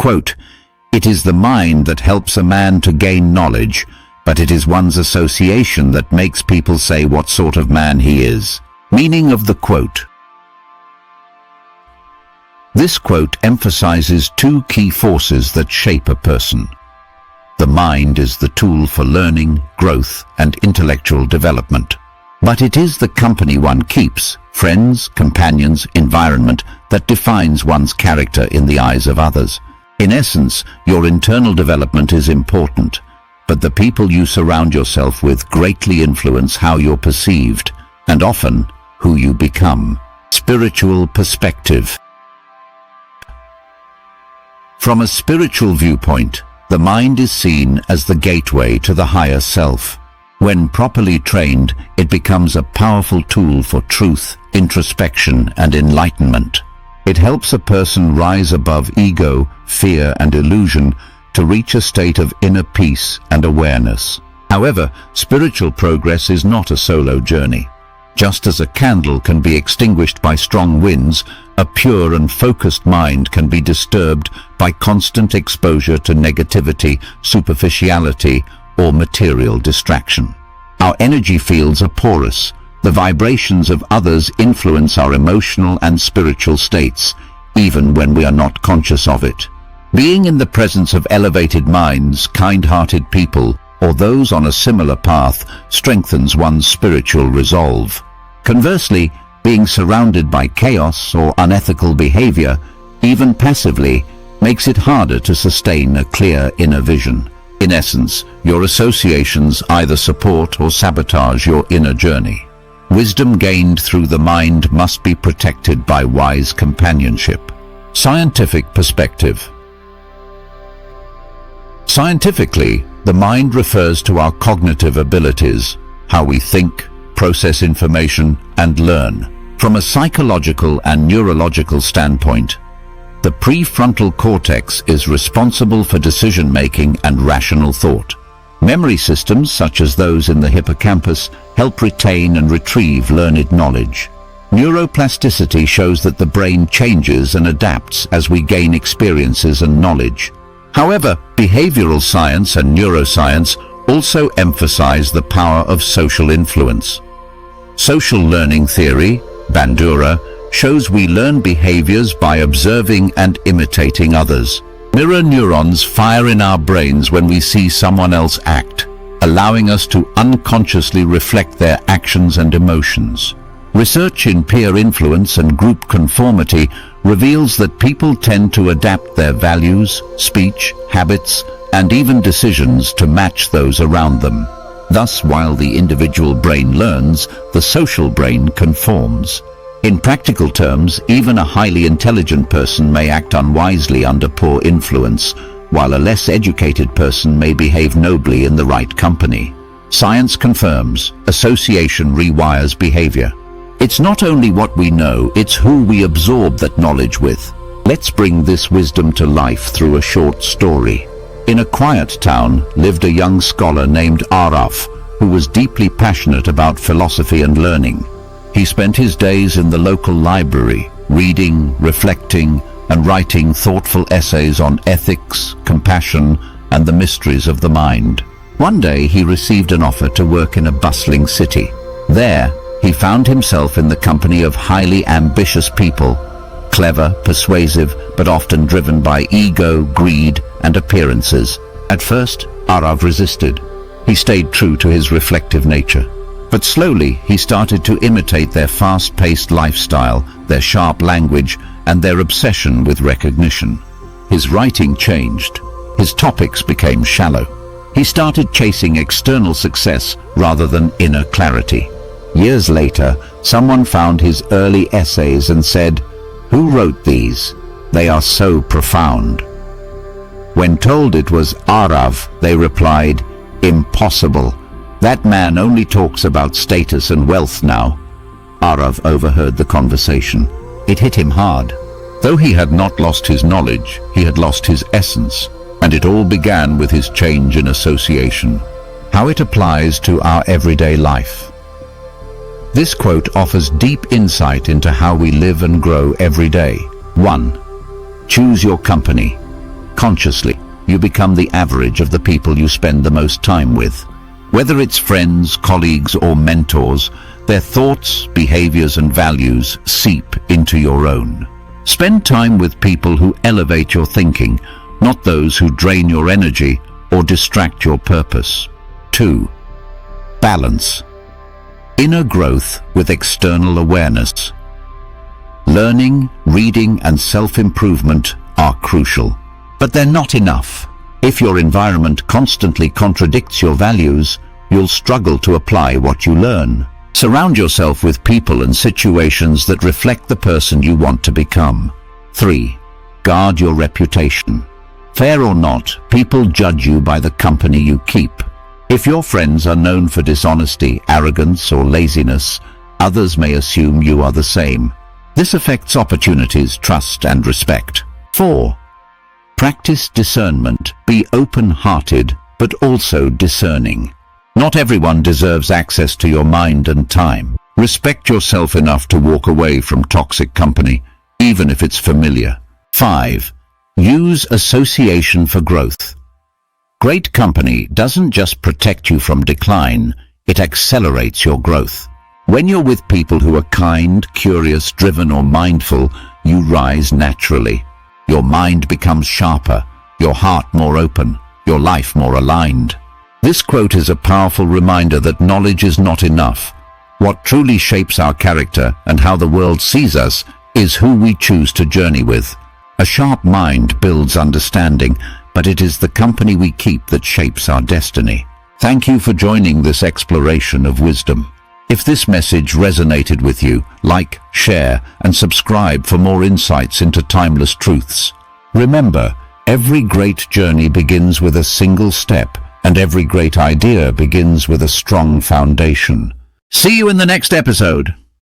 Quote, "It is the mind that helps a man to gain knowledge, but it is one's association that makes people say what sort of man he is." Meaning of the quote. This quote emphasizes two key forces that shape a person. The mind is the tool for learning, growth, and intellectual development. But it is the company one keeps, friends, companions, environment, that defines one's character in the eyes of others. In essence, your internal development is important, but the people you surround yourself with greatly influence how you're perceived, and often who you become. Spiritual perspective. From a spiritual viewpoint, the mind is seen as the gateway to the higher self. When properly trained, it becomes a powerful tool for truth, introspection, and enlightenment. It helps a person rise above ego, fear, and illusion to reach a state of inner peace and awareness. However, spiritual progress is not a solo journey. Just as a candle can be extinguished by strong winds, a pure and focused mind can be disturbed by constant exposure to negativity, superficiality, or material distraction. Our energy fields are porous. The vibrations of others influence our emotional and spiritual states, even when we are not conscious of it. Being in the presence of elevated minds, kind-hearted people, or those on a similar path strengthens one's spiritual resolve. Conversely, being surrounded by chaos or unethical behavior, even passively, makes it harder to sustain a clear inner vision. In essence, your associations either support or sabotage your inner journey. Wisdom gained through the mind must be protected by wise companionship. Scientific perspective. Scientifically, the mind refers to our cognitive abilities, how we think, process information, and learn. From a psychological and neurological standpoint, the prefrontal cortex is responsible for decision-making and rational thought. Memory systems, such as those in the hippocampus, help retain and retrieve learned knowledge. Neuroplasticity shows that the brain changes and adapts as we gain experiences and knowledge. However, behavioral science and neuroscience also emphasize the power of social influence. Social learning theory, Bandura, shows we learn behaviors by observing and imitating others. Mirror neurons fire in our brains when we see someone else act, allowing us to unconsciously reflect their actions and emotions. Research in peer influence and group conformity reveals that people tend to adapt their values, speech, habits, and even decisions to match those around them. Thus, while the individual brain learns, the social brain conforms. In practical terms, even a highly intelligent person may act unwisely under poor influence, while a less educated person may behave nobly in the right company. Science confirms association rewires behavior. It's not only what we know, it's who we absorb that knowledge with. Let's bring this wisdom to life through a short story. In a quiet town lived a young scholar named Araf, who was deeply passionate about philosophy and learning. He spent his days in the local library, reading, reflecting, and writing thoughtful essays on ethics, compassion, and the mysteries of the mind. One day he received an offer to work in a bustling city. There, he found himself in the company of highly ambitious people, clever, persuasive, but often driven by ego, greed, and appearances. At first, Arav resisted. He stayed true to his reflective nature. But slowly, he started to imitate their fast-paced lifestyle, their sharp language, and their obsession with recognition. His writing changed. His topics became shallow. He started chasing external success rather than inner clarity. Years later, someone found his early essays and said, "Who wrote these? They are so profound." When told it was Arav, they replied, "Impossible. That man only talks about status and wealth now." Arav overheard the conversation. It hit him hard. Though he had not lost his knowledge, he had lost his essence, and it all began with his change in association. How it applies to our everyday life. This quote offers deep insight into how we live and grow every day. 1. Choose your company. subconsciously, you become the average of the people you spend the most time with. Whether it's friends, colleagues, or mentors, their thoughts, behaviors, and values seep into your own. Spend time with people who elevate your thinking, not those who drain your energy or distract your purpose. 2. Balance. Inner growth with external awareness. Learning, reading, and self-improvement are crucial, but they're not enough. If your environment constantly contradicts your values, you'll struggle to apply what you learn. Surround yourself with people and situations that reflect the person you want to become. 3. Guard your reputation. Fair or not, people judge you by the company you keep. If your friends are known for dishonesty, arrogance, or laziness, others may assume you are the same. This affects opportunities, trust, and respect. 4. Practice discernment. Be open-hearted, but also discerning. Not everyone deserves access to your mind and time. Respect yourself enough to walk away from toxic company, even if it's familiar. 5. Use association for growth. Great company doesn't just protect you from decline, it accelerates your growth. When you're with people who are kind, curious, driven, or mindful, you rise naturally. Your mind becomes sharper, your heart more open, your life more aligned. This quote is a powerful reminder that knowledge is not enough. What truly shapes our character and how the world sees us is who we choose to journey with. A sharp mind builds understanding, but it is the company we keep that shapes our destiny. Thank you for joining this exploration of wisdom. If this message resonated with you, like, share, and subscribe for more insights into timeless truths. Remember, every great journey begins with a single step, and every great idea begins with a strong foundation. See you in the next episode.